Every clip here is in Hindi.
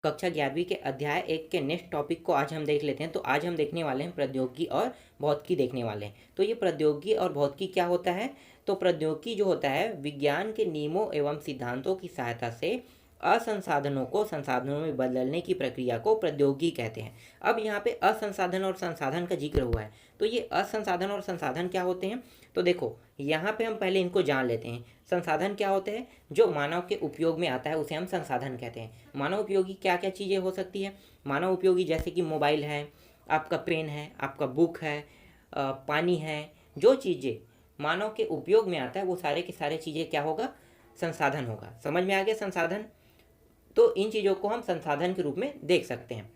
कक्षा 11वीं के अध्याय 1 के नेक्स्ट टॉपिक को आज हम देख लेते हैं। तो आज हम देखने वाले हैं प्रौद्योगिकी और भौतिकी देखने वाले हैं। तो ये प्रौद्योगिकी और भौतिकी क्या होता है? तो प्रौद्योगिकी जो होता है विज्ञान के नियमों एवं सिद्धांतों की सहायता से असंसाधनों को संसाधनों में बदलने की प्रक्रिया को प्रौद्योगिकी कहते हैं। अब यहाँ पे असंसाधन और संसाधन का जिक्र हुआ है, तो ये असंसाधन और संसाधन क्या होते हैं? तो देखो यहाँ पे हम पहले इनको जान लेते हैं। संसाधन क्या होते हैं? जो मानव के उपयोग में आता है उसे हम संसाधन कहते हैं। मानव उपयोगी क्या क्या चीज़ें हो सकती है? मानव उपयोगी जैसे कि मोबाइल है, आपका पेन है, आपका बुक है, पानी है। जो चीज़ें मानव के उपयोग में आता है वो सारे के सारे चीज़ें क्या होगा? संसाधन होगा। समझ में आ गया संसाधन? तो इन चीज़ों को हम संसाधन के रूप में देख सकते हैं।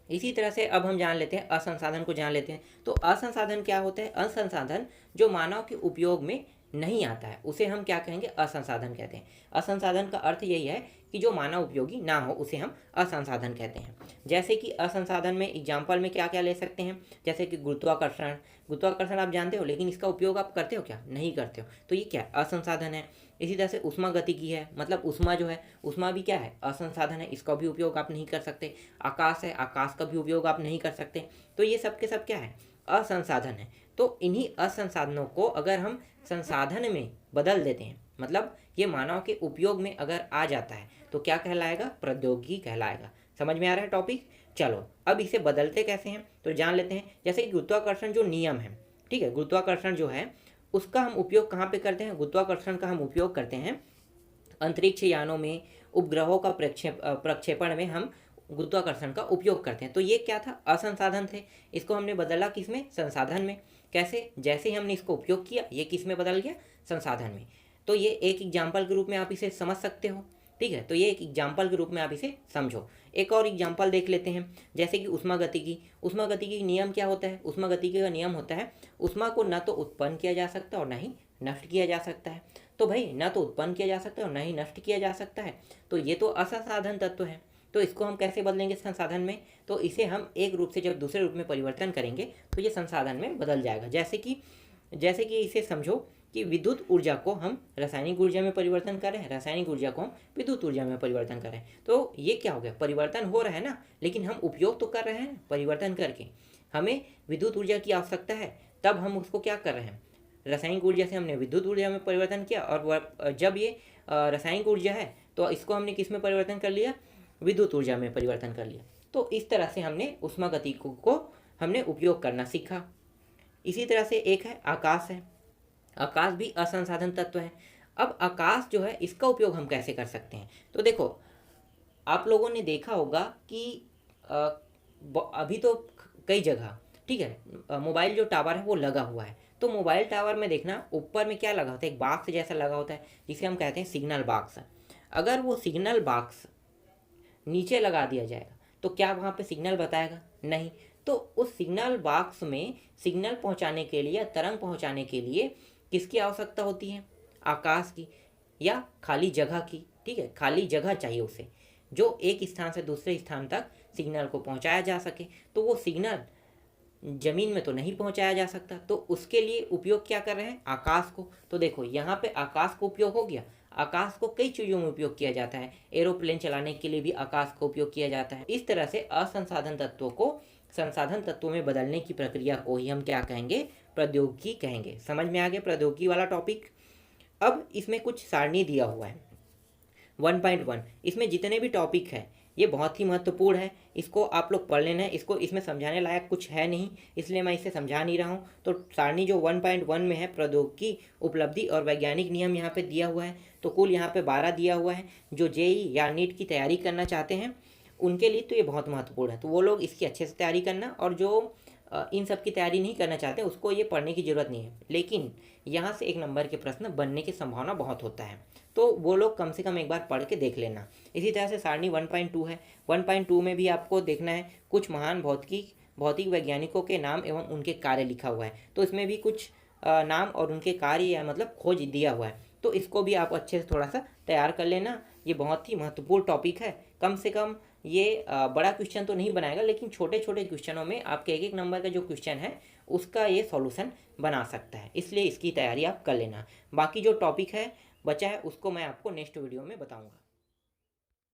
इसी तरह से अब हम जान लेते हैं असंसाधन को जान लेते हैं। तो असंसाधन क्या होता है? असंसाधन जो मानव के उपयोग में नहीं आता है उसे हम क्या कहेंगे? असंसाधन कहते हैं। असंसाधन का अर्थ यही है कि जो मानव उपयोगी ना हो उसे हम असंसाधन कहते हैं। जैसे कि असंसाधन में एग्जाम्पल में क्या क्या ले सकते हैं? जैसे कि गुरुत्वाकर्षण। गुरुत्वाकर्षण आप जानते हो, लेकिन इसका उपयोग आप करते हो क्या? नहीं करते हो, तो ये क्या? असंसाधन है। इसी तरह से उष्मागतिकी है, मतलब उष्मा जो है, उष्मा भी क्या है? असंसाधन है, इसका भी उपयोग आप नहीं कर सकते। आकाश है, आकाश का भी उपयोग आप नहीं कर सकते। तो ये सब के सब क्या है? असंसाधन है। तो इन्हीं असंसाधनों को अगर हम संसाधन में बदल देते हैं, मतलब ये मानव के उपयोग में अगर आ जाता है तो क्या कहलाएगा? प्रौद्योगिकी कहलाएगा। समझ में आ रहा है टॉपिक? चलो अब इसे बदलते कैसे हैं तो जान लेते हैं। जैसे कि गुरुत्वाकर्षण जो नियम है, ठीक है, गुरुत्वाकर्षण जो है उसका हम उपयोग कहाँ पे करते हैं? गुरुत्वाकर्षण का हम उपयोग करते हैं अंतरिक्ष यानों में, उपग्रहों का प्रक्षेपण में हम गुरुत्वाकर्षण का उपयोग करते हैं। तो ये क्या था? असंसाधन थे, इसको हमने बदला किस में? संसाधन में। कैसे? जैसे ही हमने इसको उपयोग किया ये किस में बदल गया? संसाधन में। तो ये एक एग्जाम्पल के रूप में आप इसे समझ सकते हो, ठीक है। तो ये एक एग्जाम्पल के रूप में आप इसे समझो। एक और एग्जाम्पल देख लेते हैं, जैसे कि उष्मागतिकी। उष्मागतिकी नियम क्या होता है? उष्मागतिकी का नियम होता है उष्मा को न तो उत्पन्न किया जा सकता और न ही नष्ट किया जा सकता है। तो भाई न तो उत्पन्न किया जा सकता है और न ही नष्ट किया जा सकता है, तो ये तो असंसाधन तत्व है। तो इसको हम कैसे बदलेंगे संसाधन में? तो इसे हम एक रूप से जब दूसरे रूप में परिवर्तन करेंगे तो ये संसाधन में बदल जाएगा। जैसे कि इसे समझो कि विद्युत ऊर्जा को हम रासायनिक ऊर्जा में परिवर्तन कर रहे हैं, रासायनिक ऊर्जा को हम विद्युत ऊर्जा में परिवर्तन कर रहे हैं। तो ये क्या हो गया? परिवर्तन हो रहा है ना, लेकिन हम उपयोग तो कर रहे हैं परिवर्तन करके। हमें विद्युत ऊर्जा की आवश्यकता है, तब हम उसको क्या कर रहे हैं? रासायनिक ऊर्जा से हमने विद्युत ऊर्जा में परिवर्तन किया, और जब ये रासायनिक ऊर्जा है तो इसको हमने किस में परिवर्तन कर लिया? विद्युत ऊर्जा में परिवर्तन कर लिया। तो इस तरह से हमने उष्मागतिकी को हमने उपयोग करना सीखा। इसी तरह से एक है आकाश है। आकाश भी असंसाधन तत्व है। अब आकाश जो है इसका उपयोग हम कैसे कर सकते हैं? तो देखो आप लोगों ने देखा होगा कि अभी तो कई जगह, ठीक है, मोबाइल जो टावर है वो लगा हुआ है। तो मोबाइल टावर में देखना ऊपर में क्या लगा होता है? एक बॉक्स जैसा लगा होता है जिसे हम कहते हैं सिग्नल बॉक्स। अगर वो सिग्नल बॉक्स नीचे लगा दिया जाएगा तो क्या वहाँ पे सिग्नल बताएगा? नहीं। तो उस सिग्नल बॉक्स में सिग्नल पहुँचाने के लिए, तरंग पहुँचाने के लिए किसकी आवश्यकता होती है? आकाश की या खाली जगह की, ठीक है, खाली जगह चाहिए उसे, जो एक स्थान से दूसरे स्थान तक सिग्नल को पहुंचाया जा सके। तो वो सिग्नल जमीन में तो नहीं पहुंचाया जा सकता, तो उसके लिए उपयोग क्या कर रहे हैं? आकाश को। तो देखो यहाँ पे आकाश को उपयोग हो गया। आकाश को कई चीज़ों में उपयोग किया जाता है, एरोप्लेन चलाने के लिए भी आकाश का उपयोग किया जाता है। इस तरह से असंसाधन तत्वों को संसाधन तत्वों में बदलने की प्रक्रिया को ही हम क्या कहेंगे? प्रौद्योगिकी कहेंगे। समझ में आ गया प्रौद्योगिकी वाला टॉपिक? अब इसमें कुछ सारणी दिया हुआ है 1.1। इसमें जितने भी टॉपिक हैं ये बहुत ही महत्वपूर्ण है, इसको आप लोग पढ़ लेना है। इसको इसमें समझाने लायक कुछ है नहीं, इसलिए मैं इसे समझा नहीं रहा हूँ। तो सारणी जो 1.1 में है प्रौद्योगिकी, उपलब्धि और वैज्ञानिक नियम यहाँ पे दिया हुआ है। तो कुल यहाँ पे 12 दिया हुआ है। जो जेई या नीट की तैयारी करना चाहते हैं उनके लिए तो ये बहुत महत्वपूर्ण है, तो वो लोग इसकी अच्छे से तैयारी करना। और जो इन सब की तैयारी नहीं करना चाहते उसको ये पढ़ने की ज़रूरत नहीं है, लेकिन यहाँ से एक नंबर के प्रश्न बनने की संभावना बहुत होता है, तो वो लोग कम से कम एक बार पढ़ के देख लेना। इसी तरह से सारणी 1.2 है। 1.2 में भी आपको देखना है कुछ महान भौतिक वैज्ञानिकों के नाम एवं उनके कार्य लिखा हुआ है। तो इसमें भी कुछ नाम और उनके कार्य या मतलब खोज दिया हुआ है, तो इसको भी आप अच्छे से थोड़ा सा तैयार कर लेना। ये बहुत ही महत्वपूर्ण टॉपिक है। कम से कम ये बड़ा क्वेश्चन तो नहीं बनाएगा, लेकिन छोटे छोटे क्वेश्चनों में आपके एक नंबर का जो क्वेश्चन है उसका ये सॉल्यूशन बना सकता है, इसलिए इसकी तैयारी आप कर लेना। बाकी जो टॉपिक है बचा है उसको मैं आपको नेक्स्ट वीडियो में बताऊंगा।